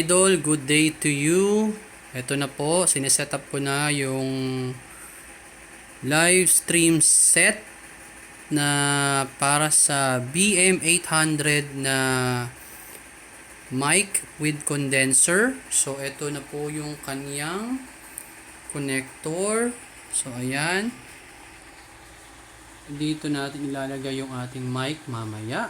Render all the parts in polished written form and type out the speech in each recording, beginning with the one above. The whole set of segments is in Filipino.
idol, good day to you. Ito na po, sineset up ko na yung live stream set na para sa BM-800 na mic with condenser. So ito na po yung kanyang connector. So ayan. Dito natin ilalagay yung ating mic mamaya.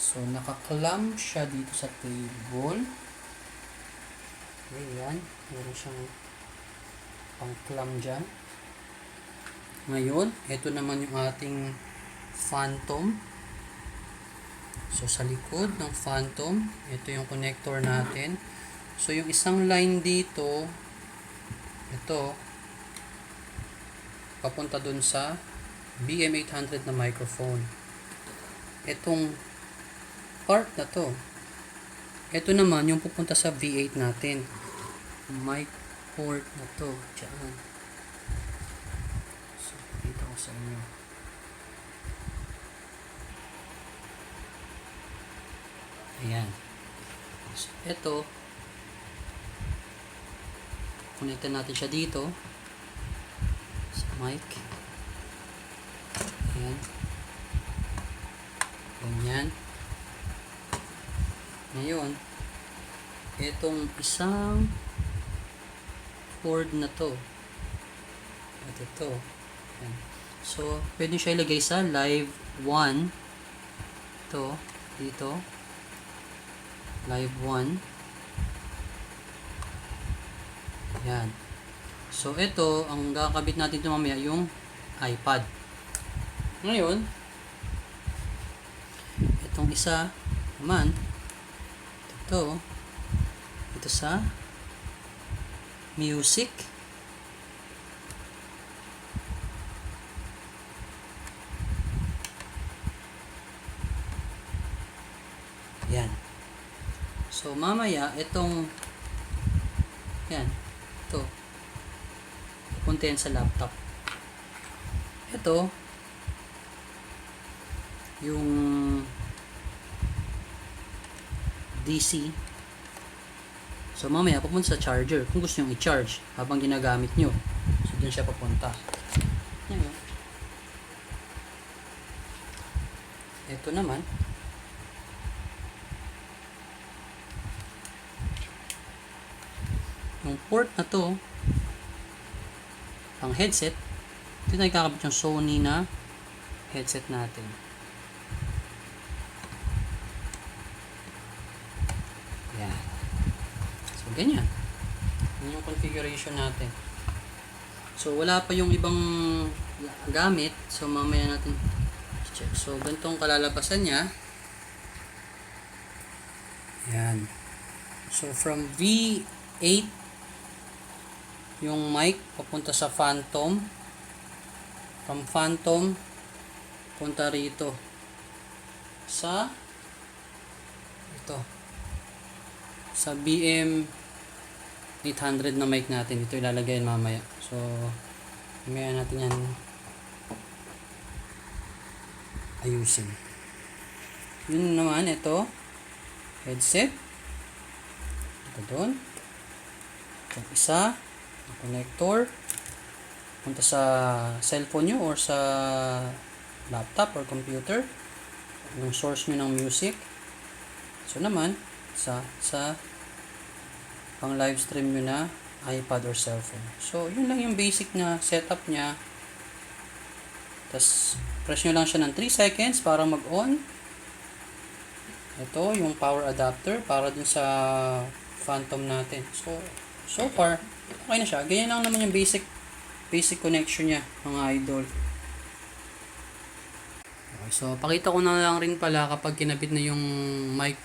So, naka-clamp siya dito sa table. Ayan. Meron siyang pang-clamp dyan. Ngayon, ito naman yung ating phantom. So, sa likod ng phantom, ito yung connector natin. So, yung isang line dito, ito, papunta dun sa BM-800 na microphone. Itong part na to, ito naman yung pupunta sa V8 natin, mic port na to dyan. So dito ko sa inyo, ayan. So ito, connectan natin siya dito sa mic, ayan, ganyan. Ngayon, itong isang cord na to, at ito, ayan. So pwede siya ilagay sa live 1, ito, dito, live 1, ayan. So ito, ang kakabit natin ito mamaya, yung iPad. Ngayon, itong isa naman, ito sa music. Yan. So mamaya itong yan, ito pupunta yan sa laptop. Ito yung DC. So mamaya papunta sa charger kung gusto nyo i-charge habang ginagamit nyo. So dun siya papunta. Ayan. Ito naman, yung port na to pang headset. Ito na ikakabit yung Sony na headset natin. Yan. So, ganyan. Yan yung configuration natin. So, wala pa yung ibang gamit. So, mamaya natin check. So, ganitong kalalabasan niya. Yan. So, from V8, yung mic papunta sa phantom. From phantom, punta rito sa ito, sa BM-800 na mic natin. Ito ilalagay mamaya. So mamaya natin yan ayusin. Yun naman, ito headset, ito doon, itong isa connector punta sa cellphone nyo or sa laptop or computer, yung source nyo ng music. So naman sa pang live stream nyo na iPad or cellphone. So yun lang yung basic na setup nya. Tapos press nyo lang siya ng 3 seconds para mag-on. Ito yung power adapter para dun sa phantom natin. So far okay na siya. Ganyan lang naman yung basic connection niya, mga idol. Okay, so pakita ko na lang rin pala kapag kinabit na yung mic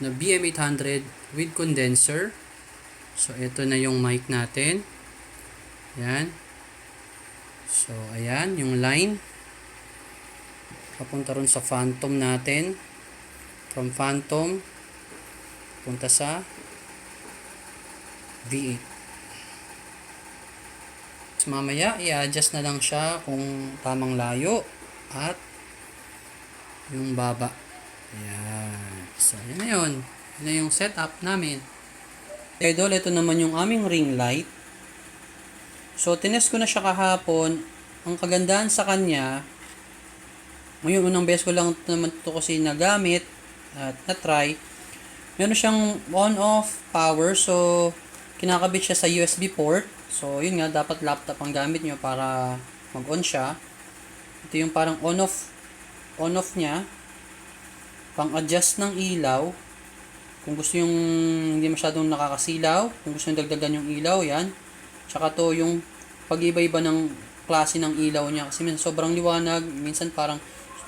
na BM-800 with condenser. So ito na yung mic natin. Ayan. So ayan yung line papunta ron sa phantom natin. From phantom punta sa V8. Mamaya i-adjust na lang siya kung tamang layo at yung baba. Ayan. So, yun na yun. Yun na yung setup namin. Idol, ito naman yung aming ring light. So, tinest ko na siya kahapon. Ang kagandahan sa kanya, ngayon, unang beses ko lang naman ito kasi nagamit at na-try. Meron siyang on-off power. So, kinakabit siya sa USB port. So, yun nga, dapat laptop ang gamit nyo para mag-on siya. Ito yung parang on-off niya. Pang-adjust ng ilaw. Kung gusto yung hindi masyadong nakakasilaw, kung gusto yung dagdagan yung ilaw, yan. Tsaka to yung pag-iba-iba ng klase ng ilaw niya. Kasi minsan sobrang liwanag, minsan parang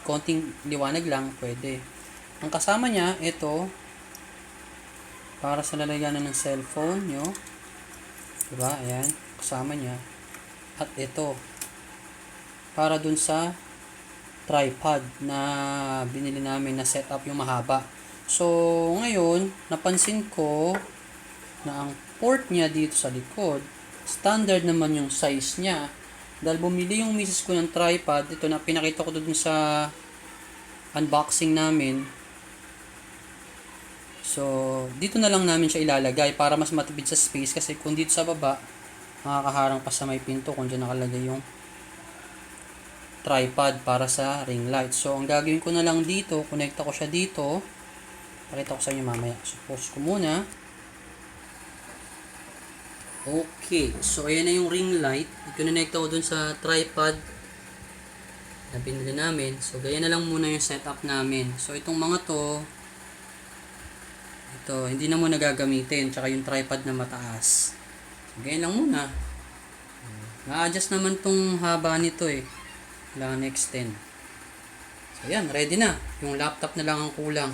konting liwanag lang, pwede. Ang kasama niya, ito, para sa lalagyanan ng cellphone nyo. Diba? Ayan. Kasama niya. At ito, para dun sa tripod na binili namin na setup yung mahaba. So, ngayon, napansin ko na ang port niya dito sa likod, standard naman yung size niya. Dahil bumili yung misis ko ng tripod, ito na pinakita ko dun sa unboxing namin. So, dito na lang namin siya ilalagay para mas matipid sa space kasi kung dito sa baba, makakaharang pa sa may pinto kung dyan nakalagay yung tripod para sa ring light. So, ang gagawin ko na lang dito, connecta ko siya dito. Pakita ko sa inyo mamaya. So, pause ko muna. Okay. So, ayan na yung ring light. I-connecta ko dun sa tripod na pinili namin. So, ganyan na lang muna yung setup namin. So, itong mga to, ito, hindi na muna gagamitin. Tsaka yung tripod na mataas. So, ganyan lang muna. Na-adjust naman tong haba nito eh. Kailangan extend. So, ayan. Ready na. Yung laptop na lang ang kulang.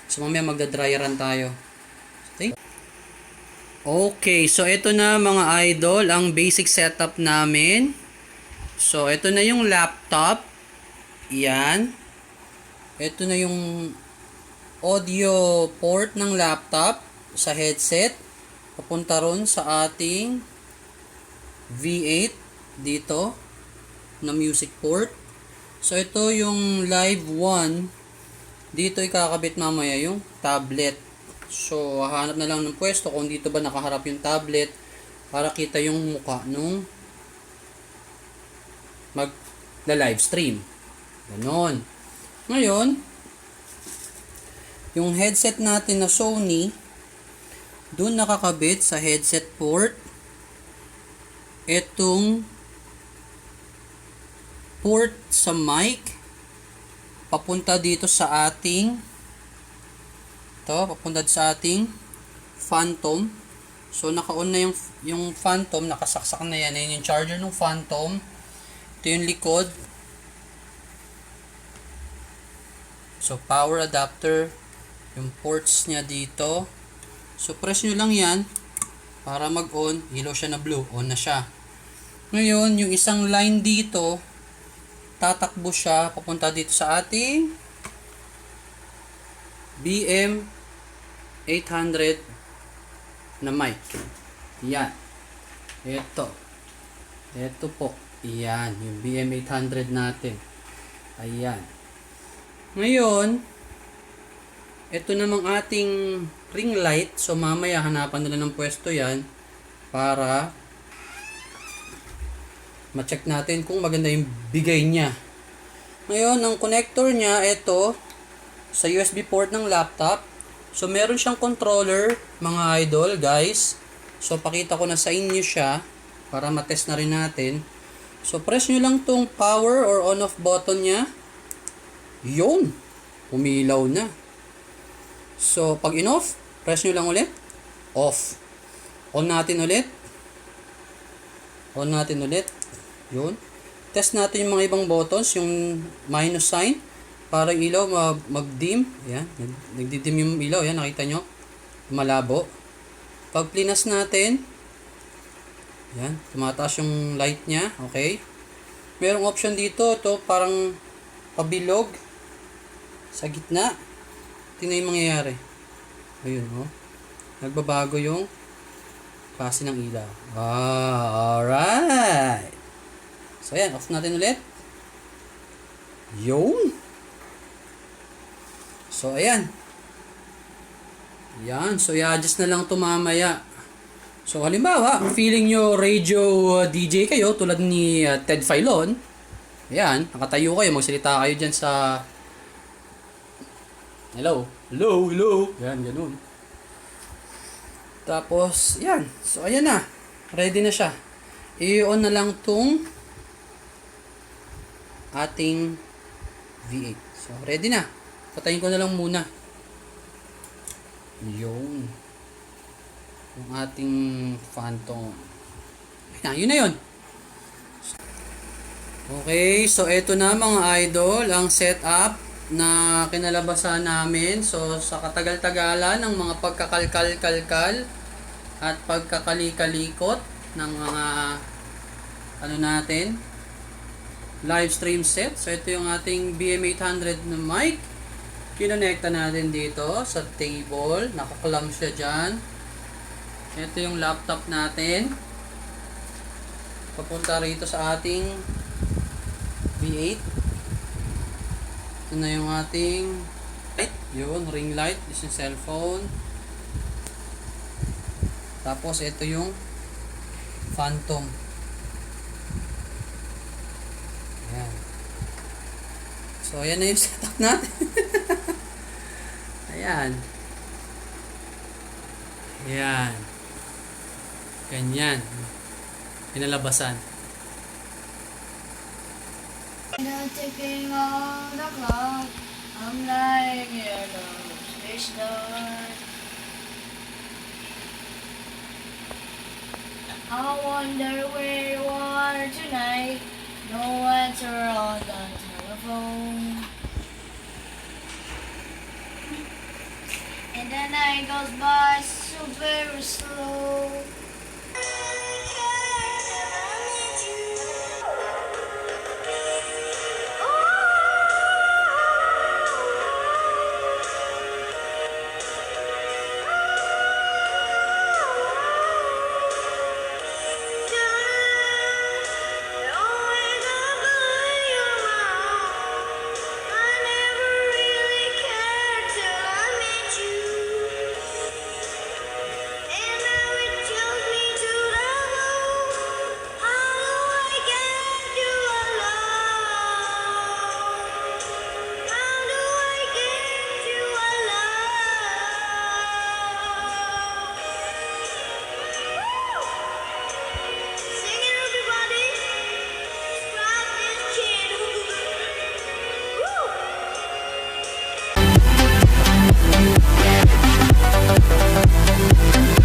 So, mamaya magda-dry run tayo. Okay. So, ito na mga idol. Ang basic setup namin. So, ito na yung laptop. Yan. Ito na yung audio port ng laptop sa headset. Papunta ron sa ating V8 dito na music port. So, ito yung live 1. Dito ikakabit mamaya yung tablet. So, hahanap na lang ng pwesto kung dito ba nakaharap yung tablet para kita yung mukha nung mag-live stream. Ganon. Ngayon, yung headset natin na Sony, dun nakakabit sa headset port itong port sa mic papunta dito sa ating Phantom. So, naka-on na yung Phantom, nakasaksak na yan. Yan yung charger ng Phantom. Ito yung likod. So, power adapter. Yung ports niya dito. So, press nyo lang yan para mag-on. Ilaw siya na blue. On na siya. Ngayon, yung isang line dito, tatakbo siya papunta dito sa ating BM-800 na mic. Yan. Ito. Ito po. Yan. Yung BM-800 natin. Ayan. Ngayon, ito namang ating ring light. So, mamaya hanapan nila ng pwesto yan para ma-check natin kung maganda yung bigay niya. Ngayon, ang connector niya, ito, sa USB port ng laptop. So, meron siyang controller, mga idol, guys. So, pakita ko na sa inyo siya para matest na rin natin. So, press nyo lang tong power or on-off button niya. Yun! Umilaw na. So, pag in-off, press nyo lang ulit. Off. On natin ulit. On natin ulit. Yun. Test natin yung mga ibang buttons, yung minus sign. Para yung ilaw mag-dim. Ayan. Nagdidim yung ilaw. Ayan. Nakita nyo? Malabo. Pag plinas natin, ayan. Tumataas yung light niya. Okay. Merong option dito. Ito parang pabilog. Sa gitna. Tingnan yung mangyayari. Ayun. Oh. Nagbabago yung klase ng ilaw. Alright. So, ayan. Off natin ulit. Yun. So, ayan. Yan. So, i-adjust na lang ito mamaya. So, halimbawa, feeling nyo radio DJ kayo tulad ni Ted Filon. Ayan, nakatayo kayo, magsalita kayo dyan sa hello, hello, hello. Yan, ganun. Tapos, yan. So, ayan na. Ready na siya. I-on na lang tong ating V8. So, ready na. Patayin ko na lang muna. Yun. Yung ating Phantom. Ayan, yun na yun. Okay, so eto na mga idol, ang setup na kinalabasan namin. So, sa katagal-tagalan ng mga pagkakalkal-kalkal at pagkakalikot ng mga ano natin, live stream set. So, ito yung ating BM-800 na mic. Kinonekta natin dito sa table. Nakaklam siya dyan. Ito yung laptop natin. Papunta rito sa ating V8. Ito na yung ating light. Yun, ring light. This is cellphone. Tapos, ito yung Phantom. Ayan. So, ayan na yung setup natin. Ayan. Ayan. Ganyan. Pinalabasan. Ticking on the clock, I'm lying in a station. I wonder where you are tonight. No answer on the telephone. And the night goes by so very slow.